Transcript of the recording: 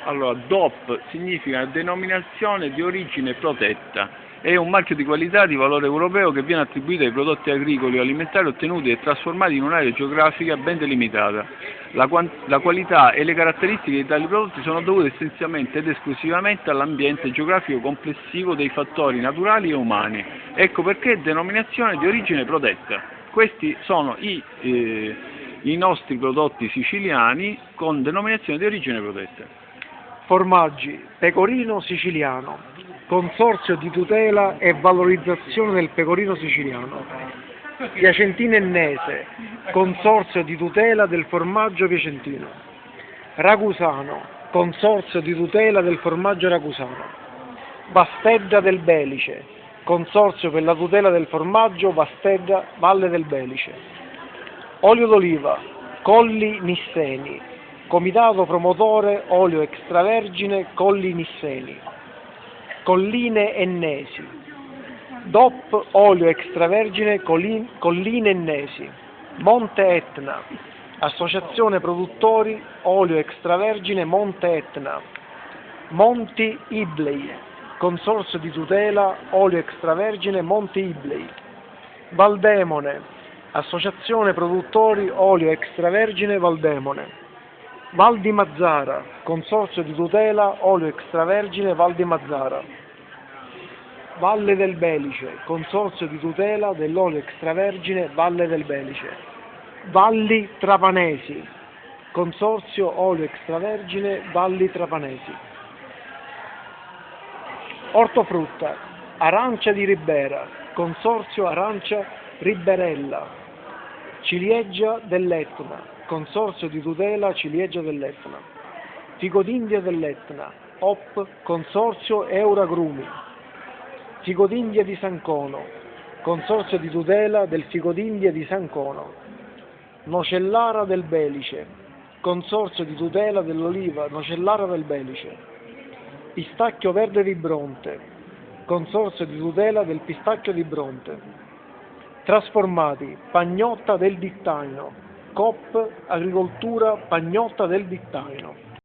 Allora, DOP significa denominazione di origine protetta. È un marchio di qualità di valore europeo che viene attribuito ai prodotti agricoli o alimentari ottenuti e trasformati in un'area geografica ben delimitata. La qualità e le caratteristiche di tali prodotti sono dovute essenzialmente ed esclusivamente all'ambiente geografico complessivo dei fattori naturali e umani. Ecco perché denominazione di origine protetta. Questi sono i nostri prodotti siciliani con denominazione di origine protetta. Formaggi, pecorino siciliano, consorzio di tutela e valorizzazione del pecorino siciliano. Piacentino ennese, consorzio di tutela del formaggio piacentino. Ragusano, consorzio di tutela del formaggio ragusano. Vastedda del Belice, consorzio per la tutela del formaggio Vastedda Valle del Belice. Olio d'oliva, Colli Nisseni, comitato promotore olio extravergine Colli Nisseni. Colline Ennesi, DOP olio extravergine Colline Ennesi. Monte Etna, associazione produttori olio extravergine Monte Etna. Monti Iblei, consorzio di tutela olio extravergine Monti Iblei. Valdemone, associazione produttori olio extravergine Valdemone. Val di Mazzara, consorzio di tutela olio extravergine Val di Mazzara. Valle del Belice, consorzio di tutela dell'olio extravergine Valle del Belice. Valli Trapanesi, consorzio olio extravergine Valli Trapanesi. Ortofrutta, arancia di Ribera, consorzio arancia Riberella. Ciliegia dell'Etna, consorzio di tutela ciliegia dell'Etna. Fico d'India dell'Etna, OP, consorzio Euragrumi. Fico d'India di Sancono, consorzio di tutela del fico d'India di Sancono. Nocellara del Belice, consorzio di tutela dell'oliva Nocellara del Belice. Pistacchio verde di Bronte, consorzio di tutela del pistacchio di Bronte. Trasformati, Pagnotta del Dittaino, COP Agricoltura Pagnotta del Dittaino.